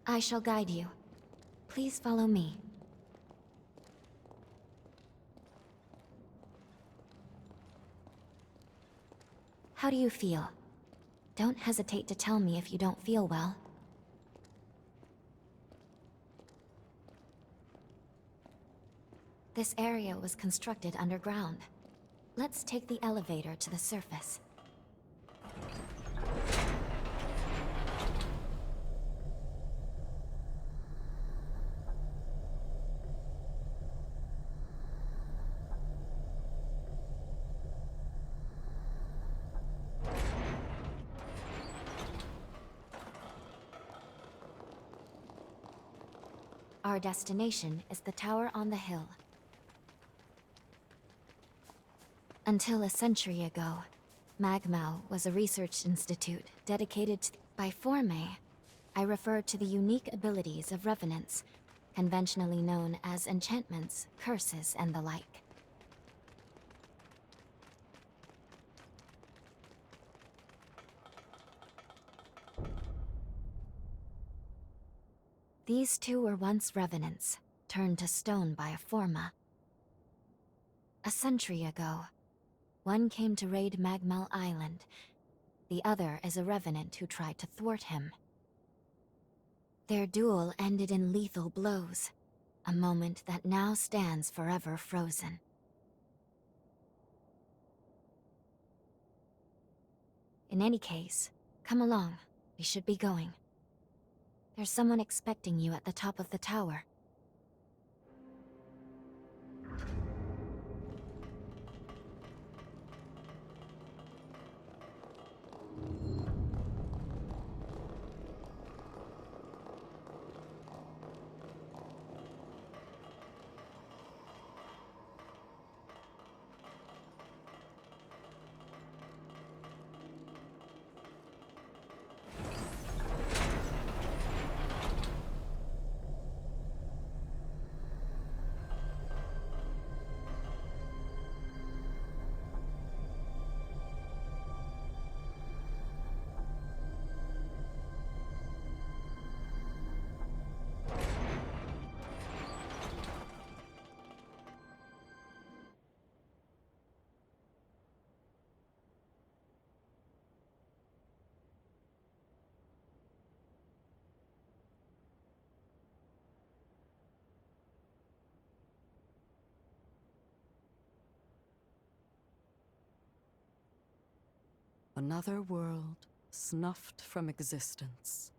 I shall guide you. Please follow me. How do you feel? Don't hesitate to tell me if you don't feel well. This area was constructed underground. Let's take the elevator to the surface. Our destination is the tower on the hill. Until a century ago, Magmao was a research institute dedicated to... By forme, I refer to the unique abilities of revenants, conventionally known as enchantments, curses, and the like. These two were once revenants, turned to stone by a forma. A century ago, one came to raid Magmal Island. The other is a revenant who tried to thwart him. Their duel ended in lethal blows, a moment that now stands forever frozen. In any case, come along. We should be going. There's someone expecting you at the top of the tower. Another world snuffed from existence.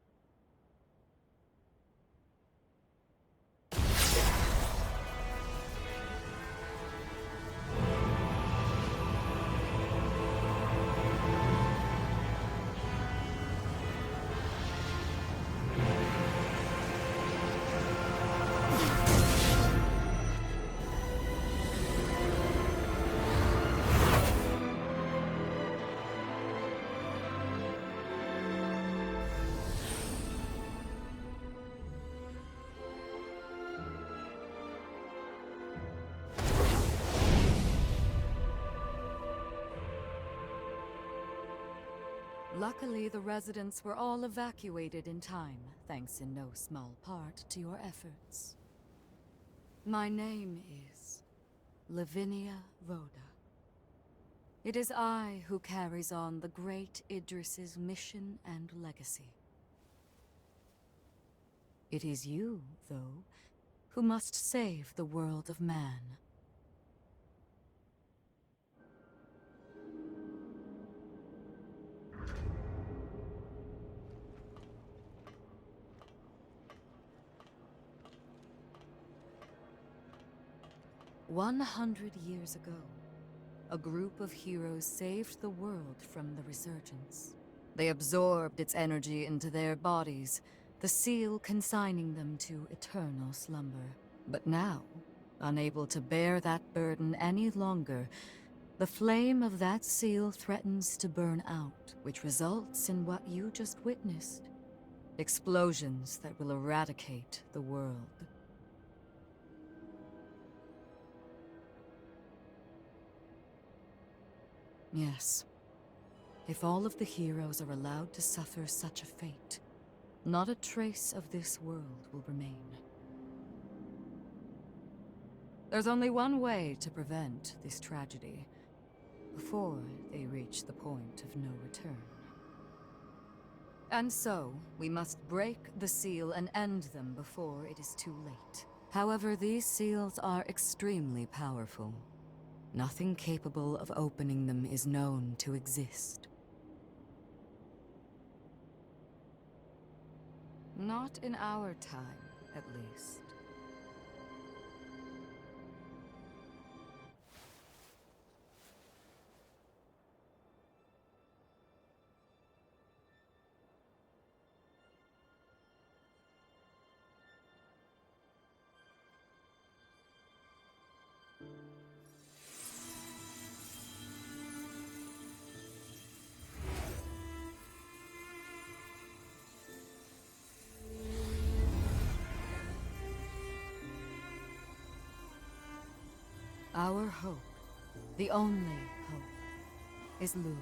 Luckily, the residents were all evacuated in time, thanks in no small part to your efforts. My name is Lavinia Rhoda. It is I who carries on the great Idris's mission and legacy. It is you, though, who must save the world of man. 100 years ago, a group of heroes saved the world from the resurgence. They absorbed its energy into their bodies, the seal consigning them to eternal slumber. But now, unable to bear that burden any longer, the flame of that seal threatens to burn out, which results in what you just witnessed. Explosions that will eradicate the world. Yes. If all of the heroes are allowed to suffer such a fate, Not a trace of this world will remain. There's only one way to prevent this tragedy, before they reach the point of no return. And so, we must break the seal and end them before it is too late. However, these seals are extremely powerful. Nothing capable of opening them is known to exist. Not in our time, at least. Our hope, the only hope, is Lu.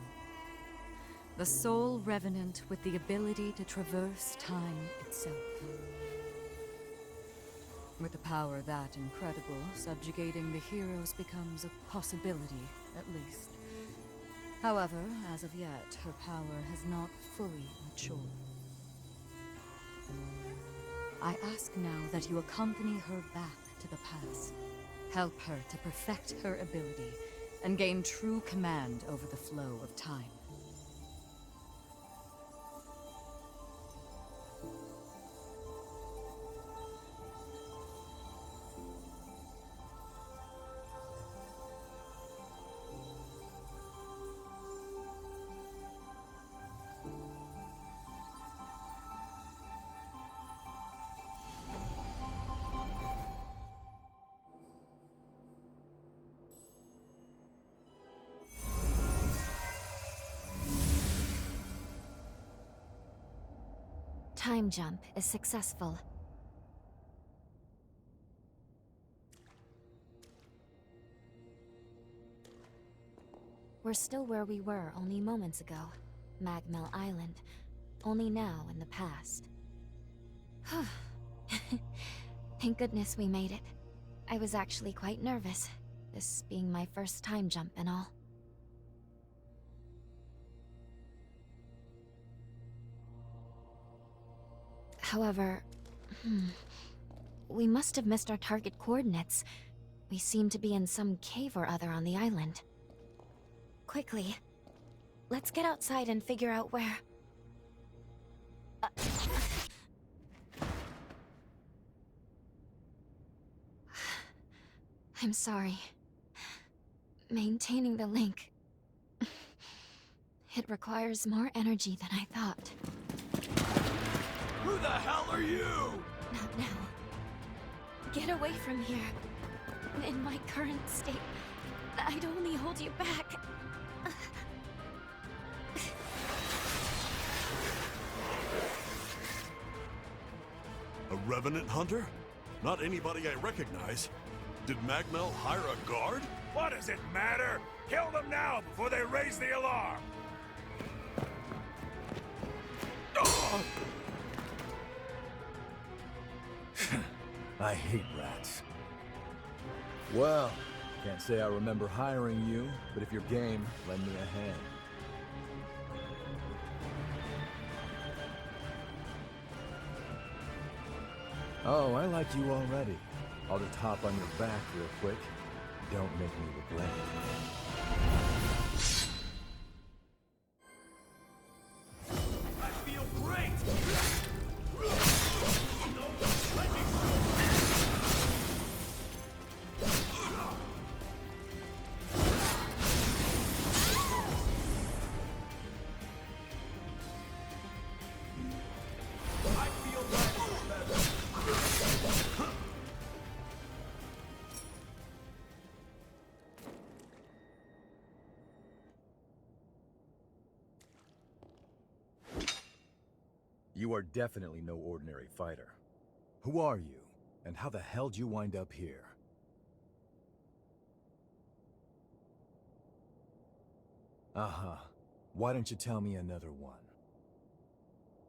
The sole revenant with the ability to traverse time itself. With a power that incredible, subjugating the heroes becomes a possibility, at least. However, as of yet, her power has not fully matured. I ask now that you accompany her back to the past. Help her to perfect her ability and gain true command over the flow of time. Time jump is successful. We're still where we were only moments ago. Magmel Island. Only now in the past. Thank goodness we made it. I was actually quite nervous, this being my first time jump and all. However, we must have missed our target coordinates. We seem to be in some cave or other on the island. Quickly, let's get outside and figure out where... I'm sorry. Maintaining the link... It requires more energy than I thought. Who the hell are you? Not now. Get away from here. In my current state, I'd only hold you back. A revenant hunter? Not anybody I recognize. Did Magmel hire a guard? What does it matter? Kill them now before they raise the alarm! I hate rats. Well, can't say I remember hiring you, but if you're game, lend me a hand. Oh, I like you already. I'll just hop on your back real quick. Don't make me regret it. I feel great! You are definitely no ordinary fighter. Who are you, and how the hell did you wind up here? Uh-huh. Why don't you tell me another one?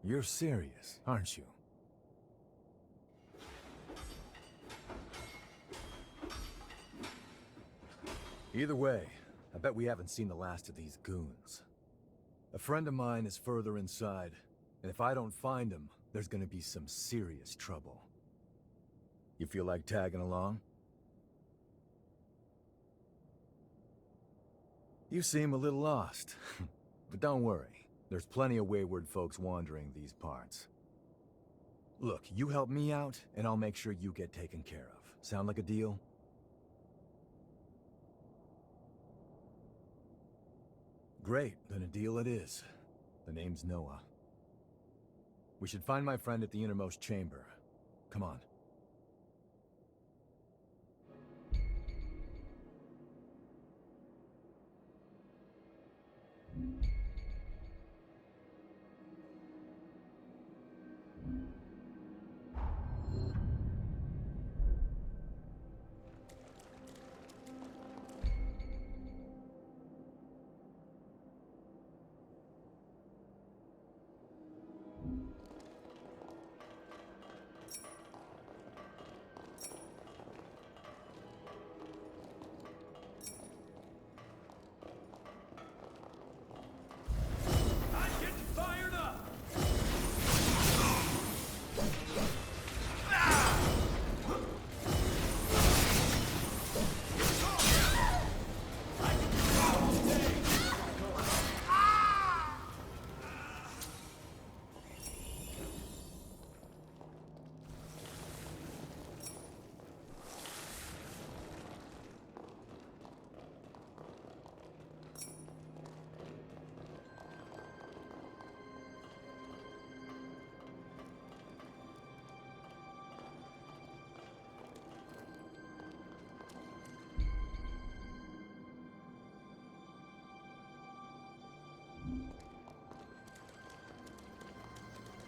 You're serious, aren't you? Either way, I bet we haven't seen the last of these goons. A friend of mine is further inside, and if I don't find him, there's gonna be some serious trouble. You feel like tagging along? You seem a little lost, but don't worry. There's plenty of wayward folks wandering these parts. Look, you help me out, and I'll make sure you get taken care of. Sound like a deal? Great, then a deal it is. The name's Noah. We should find my friend at the innermost chamber. Come on.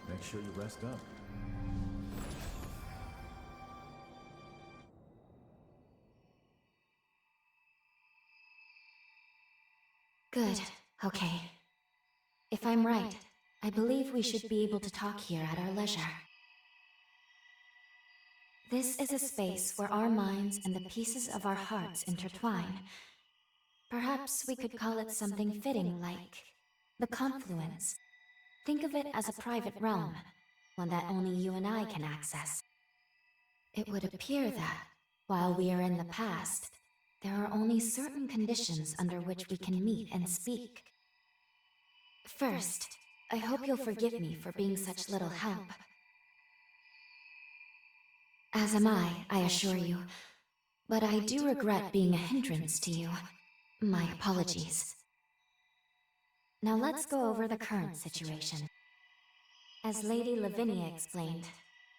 Make sure you rest up. Good. Okay. If I'm right, I believe we should be able to talk here at our leisure. This is a space where our minds and the pieces of our hearts intertwine. Perhaps we could call it something fitting like the confluence. Think of it as a private realm, one that only you and I can access. It would appear that, while we are in the past, there are only certain conditions under which we can meet and speak. First, I hope you'll forgive me for being such little help. As am I assure you. But I do regret being a hindrance to you. My apologies. Now let's go over the current situation. As Lady Lavinia explained,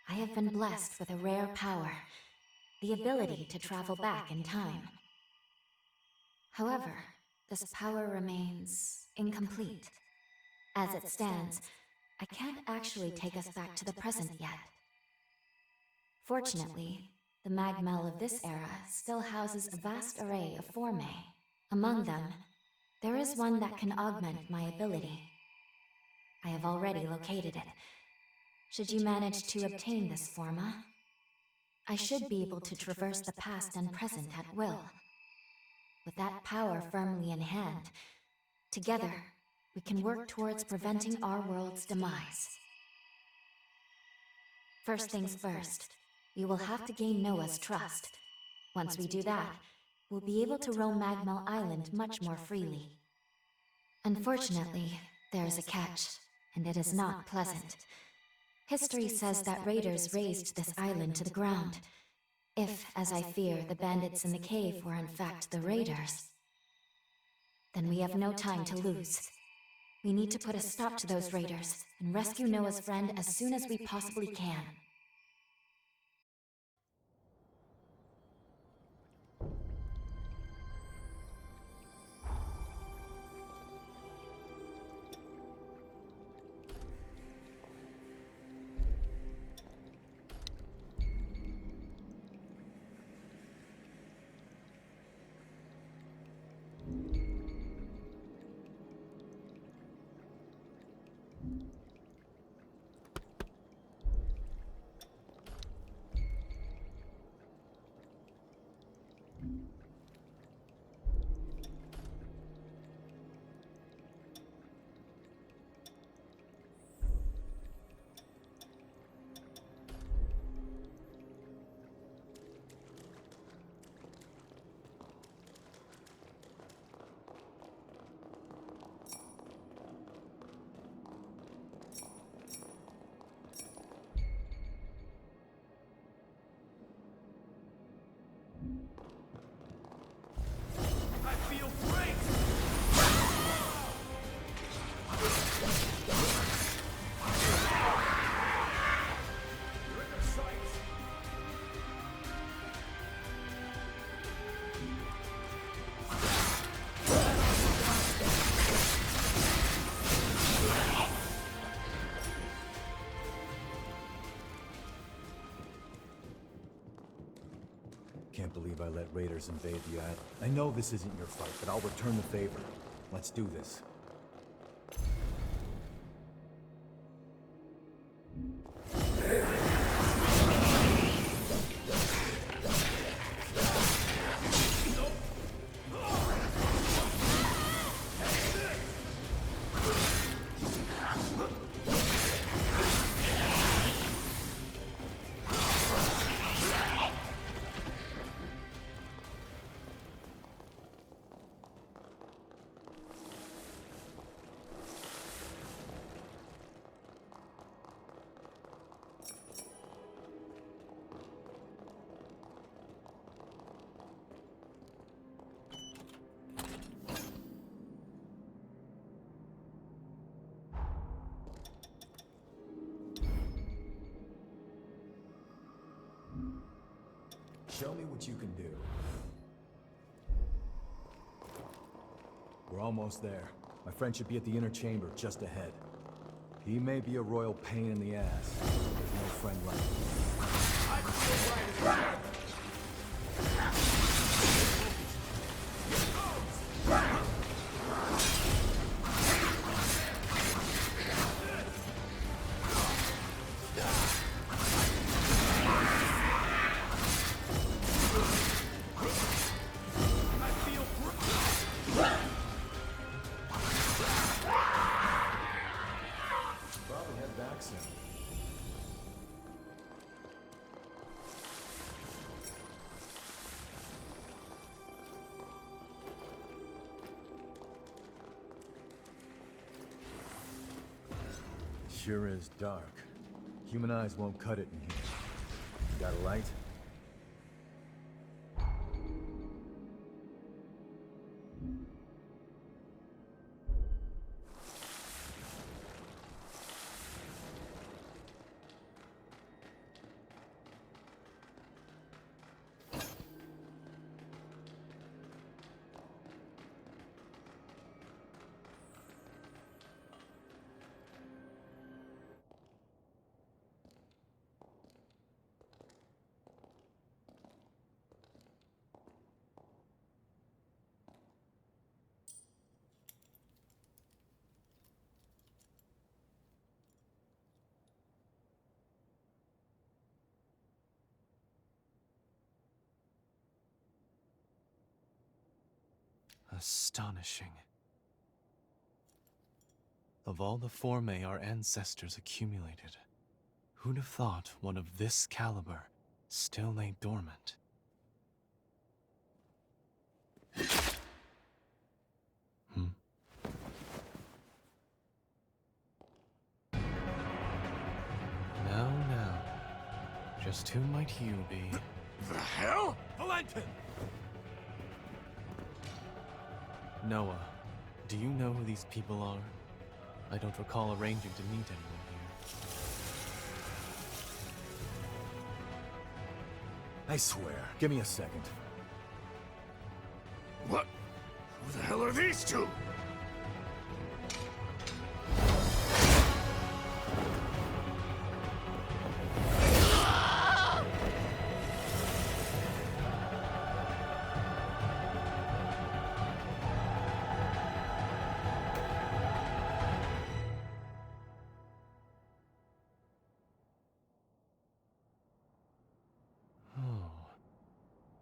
I have been blessed with a rare power, the ability to travel back in time. However, this power remains incomplete. As it stands, I can't actually take us back to the present yet. Fortunately, the Magmel of this era still houses a vast array of formae. Among them, there is one that can augment my ability. I have already located it. Should you manage to obtain this forma, I should be able to traverse the past and present at will. With that power firmly in hand, together, we can work towards preventing our world's demise. First things first, we will have to gain Noah's trust. Once we do that, we'll be able to roam Magmel Island much more freely. Unfortunately, there is a catch, and it is not pleasant. History says that raiders razed this island to the ground. If, as I fear, the bandits in the cave were in fact the raiders, then we have no time to lose. We need to put a stop to those raiders and rescue Noah's friend as soon as we possibly can. believe I let raiders invade the island. I know this isn't your fight, but I'll return the favor. Let's do this. Show me what you can do. We're almost there. My friend should be at the inner chamber just ahead. He may be a royal pain in the ass, but there's no friend like him. Sure is dark. Human eyes won't cut it in here. You got a light? Astonishing. Of all the formae our ancestors accumulated, who'd have thought one of this caliber still lay dormant? Now. Just who might you be? The hell? Valentin! Noah, do you know who these people are? I don't recall arranging to meet anyone here. I swear. Give me a second. What? Who the hell are these two?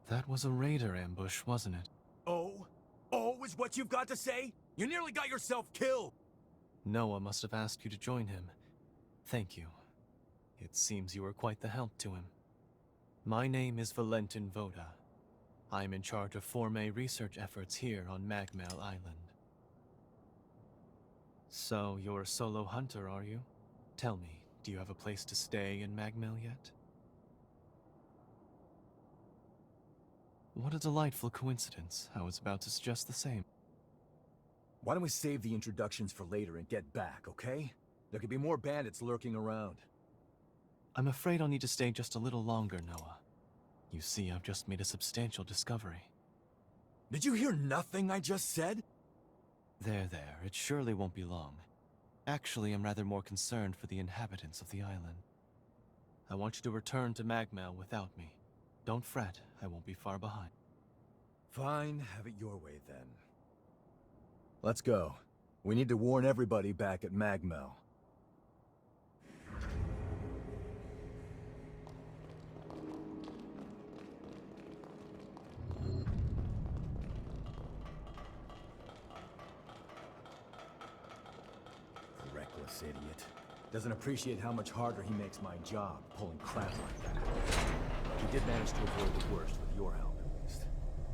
That was a raider ambush, wasn't it? Oh is what you've got to say? You nearly got yourself killed! Noah must have asked you to join him. Thank you. It seems you were quite the help to him. My name is Valentin Voda. I'm in charge of Formae research efforts here on Magmel Island. So, you're a solo hunter, are you? Tell me, do you have a place to stay in Magmel yet? What a delightful coincidence. I was about to suggest the same. Why don't we save the introductions for later and get back, okay? There could be more bandits lurking around. I'm afraid I'll need to stay just a little longer, Noah. You see, I've just made a substantial discovery. Did you hear nothing I just said? There. It surely won't be long. Actually, I'm rather more concerned for the inhabitants of the island. I want you to return to Magmel without me. Don't fret, I won't be far behind. Fine, have it your way then. Let's go. We need to warn everybody back at Magmel. Reckless idiot. Doesn't appreciate how much harder he makes my job, pulling crap like that. We did manage to avoid the worst with your help, at least.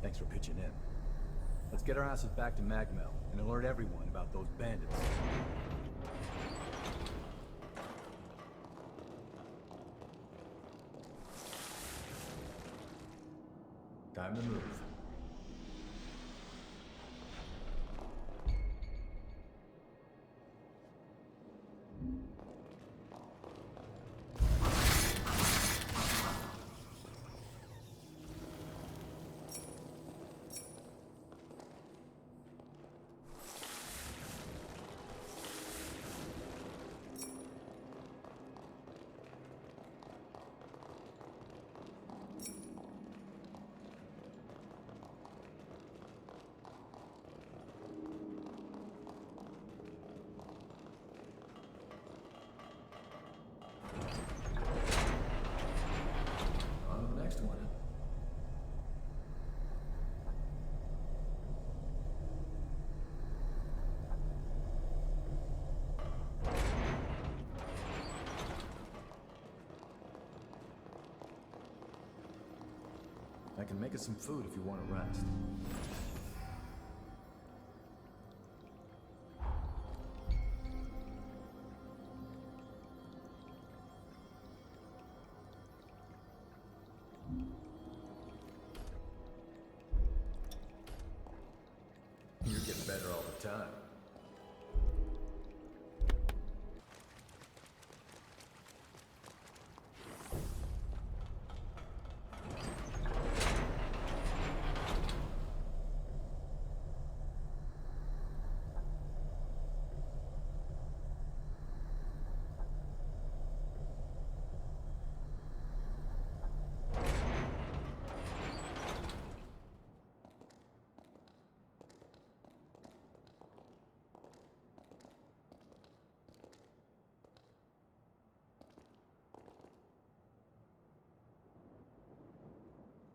Thanks for pitching in. Let's get our asses back to Magmel and alert everyone about those bandits. Time to move. I can make us some food if you want to rest. You get better all the time.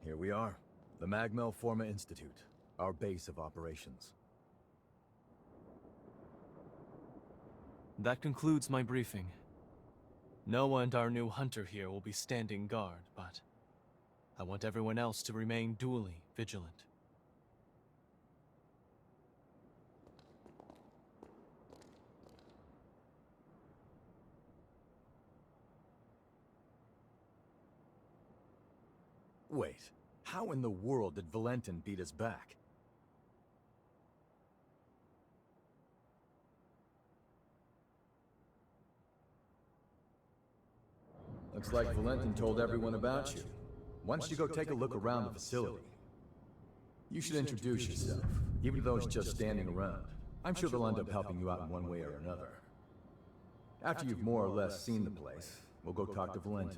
Here we are, the Magmel Forma Institute, our base of operations. That concludes my briefing. Noah and our new hunter here will be standing guard, but I want everyone else to remain duly vigilant. Wait, how in the world did Valentin beat us back? Looks like Valentin told everyone about you. Why don't you go take a look around the facility? You should introduce yourself, even though it's just standing around. I'm sure they'll end up helping you out in one way or another. After you've more or less seen the place, we'll go talk to Valentin.